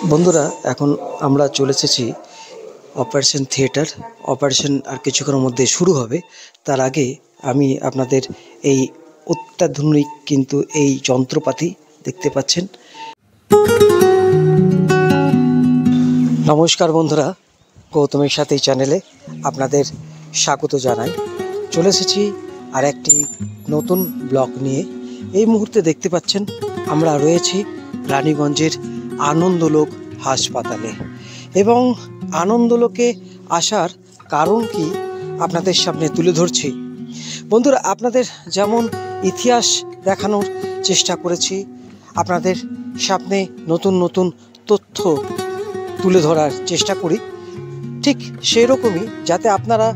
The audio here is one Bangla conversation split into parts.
বন্ধুরা, এখন আমরা চলে এসেছি অপারেশন থিয়েটার। অপারেশন আর কিছুক্ষণের মধ্যে শুরু হবে। তার আগে আমি আপনাদের এই অত্যাধুনিক কিন্তু এই যন্ত্রপাতি দেখতে পাচ্ছেন। নমস্কার বন্ধুরা, গৌতমের সাথে এই চ্যানেলে আপনাদের স্বাগত জানাই। চলে এসেছি আর একটি নতুন ব্লগ নিয়ে। এই মুহূর্তে দেখতে পাচ্ছেন আমরা রয়েছি রানীগঞ্জের আনন্দলোক হাসপাতালে, এবং আনন্দলোকে আসার কারণ কি আপনাদের সামনে তুলে ধরছি। বন্ধুরা, আপনাদের যেমন ইতিহাস দেখানোর চেষ্টা করেছি, আপনাদের সামনে নতুন নতুন তথ্য তুলে ধরার চেষ্টা করি, ঠিক সেরকমই যাতে আপনারা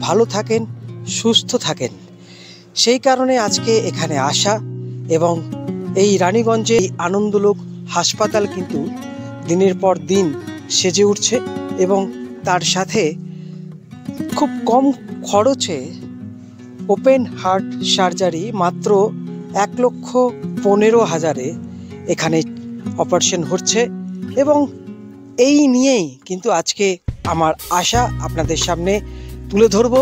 ভালো থাকেন, সুস্থ থাকেন, সেই কারণে আজকে এখানে আসা। এবং এই রানীগঞ্জে এই আনন্দলোক হাসপাতাল কিন্তু দিনের পর দিন সেজে উঠছে, এবং তার সাথে খুব কম খরচে ওপেন হার্ট সার্জারি মাত্র 1,15,000-এ এখানে অপারেশন হচ্ছে। এবং এই নিয়েই কিন্তু আজকে আমার আশা আপনাদের সামনে তুলে ধরব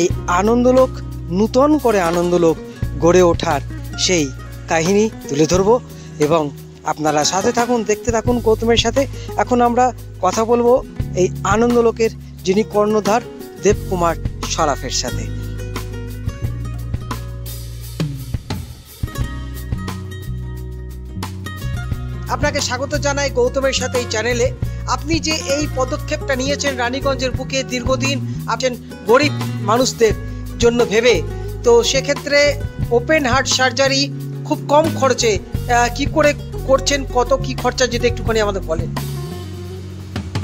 এই আনন্দলোক, নূতন করে আনন্দলোক গড়ে ওঠার সেই কাহিনী তুলে ধরব। এবং আপনারা সাথে থাকুন, দেখতে থাকুন গৌতমের সাথে। এখন আমরা কথা বলবো এই আনন্দলোকের যিনি কর্ণধার দেবকুমার সরাফের সাথে। আপনাকে স্বাগত জানাই গৌতমের সাথে এই চ্যানেলে। আপনি যে এই পদক্ষেপটা নিয়েছেন রানীগঞ্জের বুকে দীর্ঘদিন আছেন গরিব মানুষদের জন্য ভেবে, তো সেক্ষেত্রে ওপেন হার্ট সার্জারি খুব কম খরচে কি করে করছেন, কত কি খরচা যদি একটুখানি আমাদের বলেন।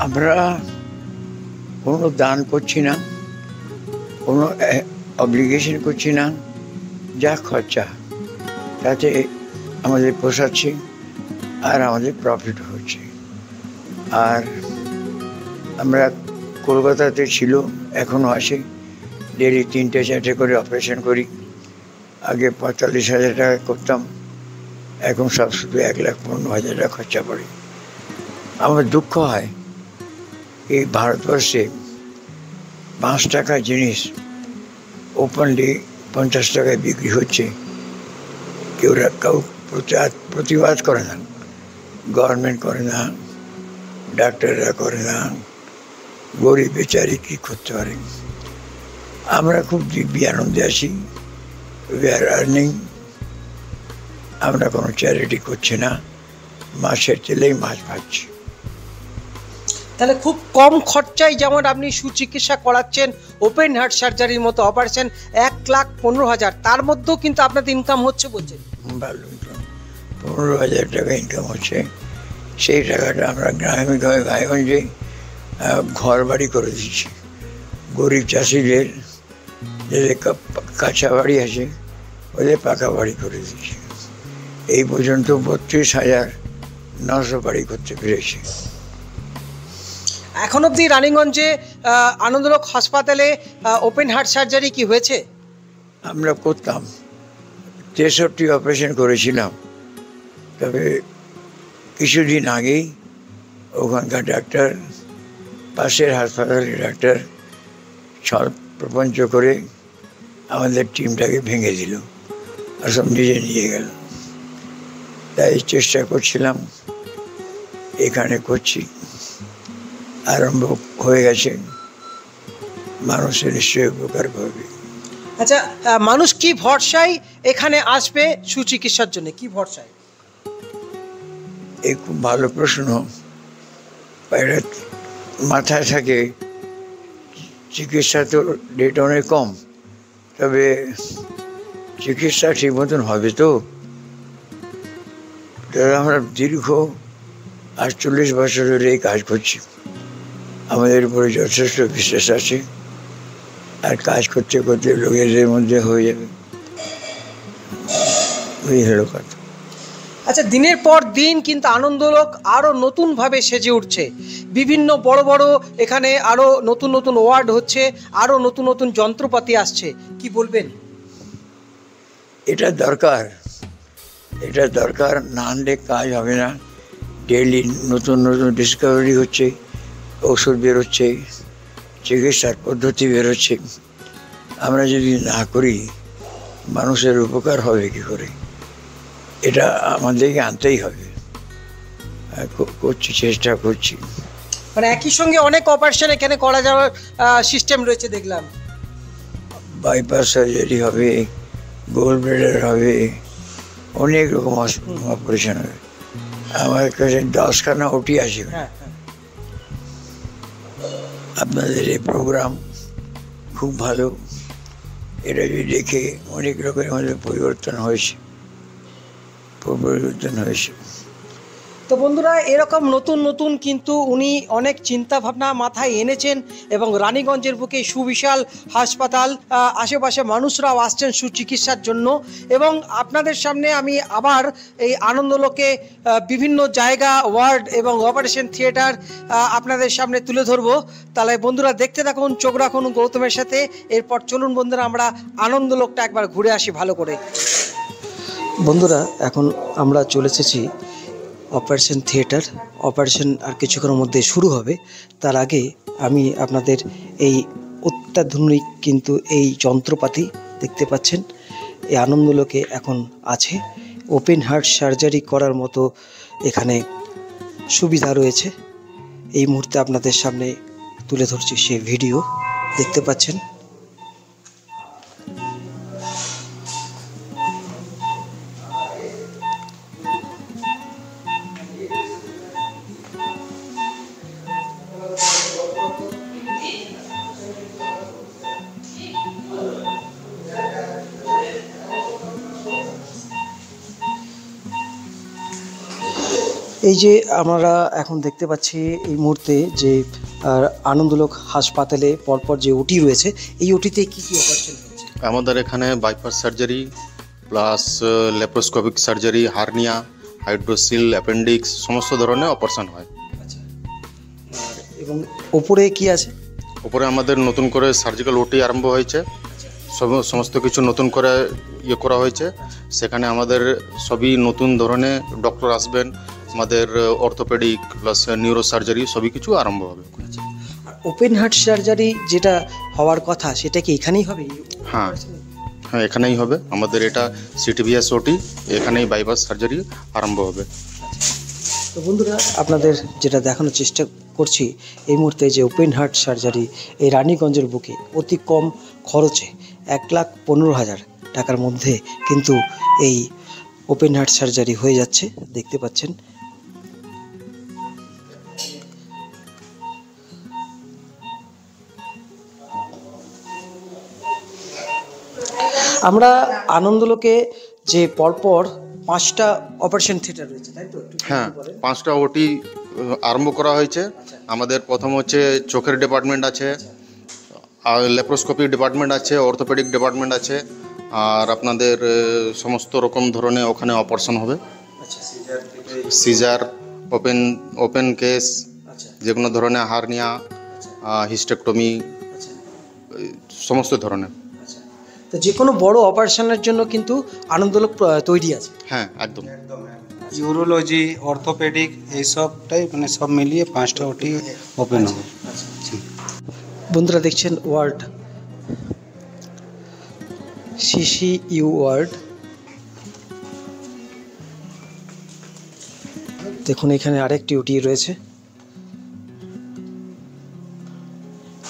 আমরা কোনো দান করছি না, কোনো অব্লিগেশন করছি না। যা খরচা তাতে আমাদের পোষাচ্ছে আর আমাদের প্রফিট হচ্ছে। আর আমরা কলকাতাতে ছিল, এখনও আসে, ডেলি 3-4টে করে অপারেশন করি। আগে 45,000 টাকা করতাম, এখন সব শুধু 1,15,000 টাকা খরচা পড়ে। আমার দুঃখ হয় এই ভারতবর্ষে 5 টাকার জিনিস ওপেনলি 50 টাকায় বিক্রি হচ্ছে। কেউ প্রতিবাদ করে না, গভর্নমেন্ট করে না, ডাক্তাররা করে না, গরিব বেচারি কী করতে পারে। আমরা খুব দিব্যি আনন্দে আছি, উই আর আর্নিং। আমরা কোনো চ্যারিটি করছি না, মাছের তেলেই মাছ পাচ্ছি। তাহলে খুব কম খরচায় যেমন আপনি সুচিকিৎসা করাচ্ছেন, ওপেন হার্ট সার্জারির মতো অপারেশন 1,15,000, তার মধ্যেও কিন্তু আপনাদের ইনকাম হচ্ছে বলছেন। ভালো ইনকাম, 15,000 টাকা ইনকাম হচ্ছে। সেই টাকাটা আমরা গ্রামে গায়েগঞ্জে ঘর বাড়ি করে দিচ্ছি। গরিব চাষিদের যাদের কাঁচা বাড়ি আছে ওদের পাকা বাড়ি করে দিচ্ছি। এই পর্যন্ত 32,900 বাড়ি করতে পেরেছি। এখন অবধি রানীগঞ্জে আনন্দলোক হাসপাতালে ওপেন হার্ট সার্জারি কি হয়েছে? আমরা করতাম 63 অপারেশন করেছিলাম। তবে কিছুদিন আগেই ওখানকার ডাক্তার, পাশের হাসপাতালের ডাক্তার ছল প্রপঞ্চ করে আমাদের টিমটাকে ভেঙে দিল আর সব নিজে নিয়ে গেল। তাই চেষ্টা করছিলাম, এখানে করছি, আরম্ভ হয়ে গেছে, মানুষের নিশ্চয়ই উপকার পাবে। আচ্ছা, মানুষ কি ভরসায় এখানে আসবে সুচিকিৎসার জন্য, কি ভরসায়? এই খুব ভালো প্রশ্ন। এটা মাথায় থাকে, চিকিৎসা তো রেট অনেক কম, তবে চিকিৎসা ঠিক মতন হবে তো? আমরা দীর্ঘ 48 বছর ধরে এই কাজ করছি, আমাদের উপরে যথেষ্ট বিশ্বাস আছে। আর কাজ করতে করতে লোকেদের মধ্যে হয়ে যাবে, ওই হলো কথা। আচ্ছা, দিনের পর দিন কিন্তু আনন্দলোক আরও নতুনভাবে সেজে উঠছে। বিভিন্ন বড় বড় এখানে আরও নতুন নতুন ওয়ার্ড হচ্ছে, আরও নতুন নতুন যন্ত্রপাতি আসছে, কি বলবেন? এটা দরকার, না আনলে কাজ হবে না। ডেইলি নতুন নতুন ডিসকভারি হচ্ছে, ওষুধ বেরোচ্ছে, চিকিৎসার পদ্ধতি বেরোচ্ছে। আমরা যদি না করি মানুষের উপকার হবে কি করে? এটা আমাদেরকে আনতেই হবে। করছি, চেষ্টা করছি। মানে একই সঙ্গে অনেক অপারেশন এখানে করা যাওয়ার সিস্টেম রয়েছে দেখলাম। বাইপাস সার্জারি হবে, গোল্ড ব্লেডার হবে, অনেক রকম অপারেশন হবে। আমার কাছে 10খানা ওটি আছে। হ্যাঁ হ্যাঁ। আপনাদের এই প্রোগ্রাম খুব ভালো। এটা যদি দেখে অনেক রকমের আমাদের পরিবর্তন হয়েছে। তো বন্ধুরা, এরকম নতুন নতুন কিন্তু উনি অনেক চিন্তা ভাবনা মাথায় এনেছেন এবং রানীগঞ্জের বুকে সুবিশাল হাসপাতাল, আশেপাশে মানুষরাও আসছেন সুচিকিৎসার জন্য। এবং আপনাদের সামনে আমি আবার এই আনন্দলোকে বিভিন্ন জায়গা, ওয়ার্ড এবং অপারেশন থিয়েটার আপনাদের সামনে তুলে ধরবো। তাহলে বন্ধুরা দেখতে থাকুন, চোখ রাখুন গৌতমের সাথে। এরপর চলুন বন্ধুরা আমরা আনন্দলোকটা একবার ঘুরে আসি ভালো করে। বন্ধুরা, এখন আমরা চলে এসেছি অপারেশন থিয়েটার। অপারেশন আর কিছুক্ষণের মধ্যে শুরু হবে। তার আগে আমি আপনাদের এই অত্যাধুনিক কিন্তু এই যন্ত্রপাতি দেখতে পাচ্ছেন এই আনন্দলোকে এখন আছে। ওপেন হার্ট সার্জারি করার মতো এখানে সুবিধা রয়েছে। এই মুহূর্তে আপনাদের সামনে তুলে ধরছি সেই ভিডিও দেখতে পাচ্ছেন। এই যে আমরা এখন দেখতে পাচ্ছি এই মুহূর্তে যে আনন্দলোক হাসপাতালে পরপর যে ওটি রয়েছে, এই ওটিতে কি কি অপারেশন হচ্ছে? আমাদের এখানে bypass surgery plus laparoscopic surgery, hernia, hydrocele, appendix সমস্ত ধরনের অপারেশন হয়। আচ্ছা, এবং ওপরে কি আছে? ওপরে আমাদের নতুন করে সার্জিক্যাল ওটি আরম্ভ হয়েছে। সমস্ত কিছু নতুন করে করা হয়েছে। সেখানে আমাদের সবই নতুন ধরনের ডক্টর আসবেন। আমাদের অর্থোপেডিক প্লাস নিউরো সার্জারি সবই কিছু আরম্ভ হবে। ওপেন হার্ট সার্জারি যেটা হওয়ার কথা সেটা কি এখানেই হবে? হ্যাঁ হ্যাঁ, এখানেই হবে। আমাদের এটা সিটিভিএস ওটি, এখানেই বাইপাস সার্জারি আরম্ভ হবে। তো বন্ধুরা, আপনাদের যেটা দেখানোর চেষ্টা করছি এই মুহূর্তে যে ওপেন হার্ট সার্জারি এই রানীগঞ্জের বুকে অতি কম খরচে 1,15,000 টাকার মধ্যে কিন্তু এই ওপেন হার্ট সার্জারি হয়ে যাচ্ছে, দেখতে পাচ্ছেন। আমরা আনন্দলোকে যে পরপর 5টা অপারেশন থিয়েটার রয়েছে, তাই তো? হ্যাঁ, 5টা ওটি আরম্ভ করা হয়েছে। আমাদের প্রথম হচ্ছে চোখের ডিপার্টমেন্ট আছে, আর ল্যাপ্রোস্কোপি ডিপার্টমেন্ট আছে, অর্থোপেডিক ডিপার্টমেন্ট আছে, আর আপনাদের সমস্ত রকম ধরনের ওখানে অপারেশন হবে। সিজার, ওপেন কেস, যে কোনো ধরনের হার্নিয়া, হিস্টেকটমি, সমস্ত ধরনের। তো যে কোনো বড় অপারেশনের জন্য কিন্তু আনন্দলোক তৈরি আছে। হ্যাঁ, একদম। ইউরোলজি, অর্থোপেডিক এইসবটাই মানে সব মিলিয়ে 5টা ওটি ওপেন হবে। বন্ধুরা দেখছেন ওয়ার্ড, সিসিইউ ওয়ার্ড। দেখুন এখানে আরেকটি ওটি রয়েছে,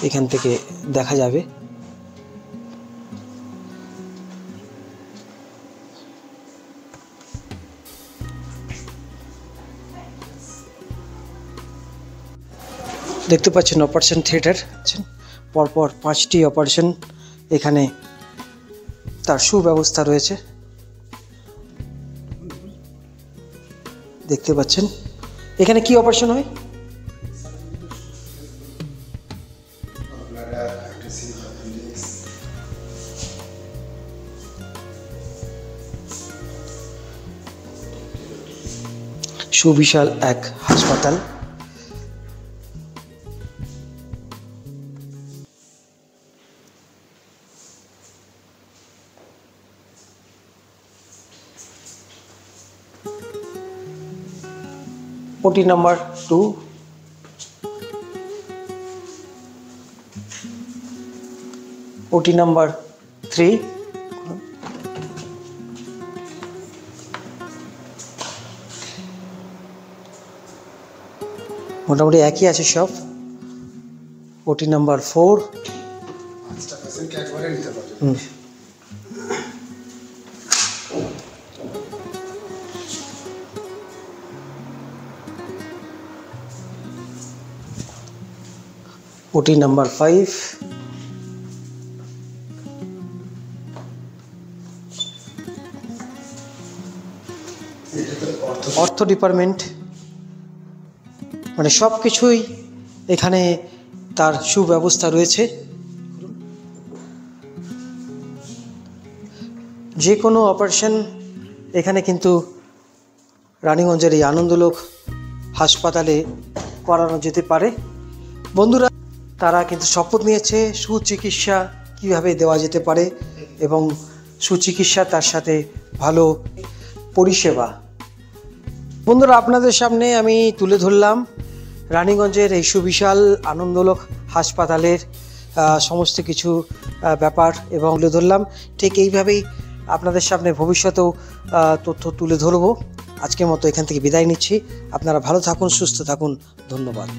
এখান থেকে দেখা যাবে। দেখতে পাচ্ছেন অপারেশন থিয়েটার, পরপর 5টি অপারেশন এখানে তার সুব্যবস্থা রয়েছে, দেখতে পাচ্ছেন। এখানে কি অপারেশন হয়? সুবিশাল এক হাসপাতাল। ওটি নাম্বার 2, ওটি নাম্বার 3, মোটামুটি একই আছে সব। ওটি নাম্বার 4, ওটি নাম্বার 5, অর্থ ডিপার্টমেন্ট। মানে সব কিছুই এখানে তার সুব্যবস্থা রয়েছে। যে কোনো অপারেশন এখানে কিন্তু রানীগঞ্জের এই আনন্দলোক হাসপাতালে করানো যেতে পারে। বন্ধুরা, তারা কিন্তু শপথ নিয়েছে সুচিকিৎসা কিভাবে দেওয়া যেতে পারে এবং সুচিকিৎসা তার সাথে ভালো পরিষেবা। বন্ধুরা, আপনাদের সামনে আমি তুলে ধরলাম রানীগঞ্জের এই সুবিশাল আনন্দলোক হাসপাতালের সমস্ত কিছু ব্যাপার এবং তুলে ধরলাম। ঠিক এইভাবেই আপনাদের সামনে ভবিষ্যতেও তথ্য তুলে ধরবো। আজকের মতো এখান থেকে বিদায় নিচ্ছি। আপনারা ভালো থাকুন, সুস্থ থাকুন। ধন্যবাদ।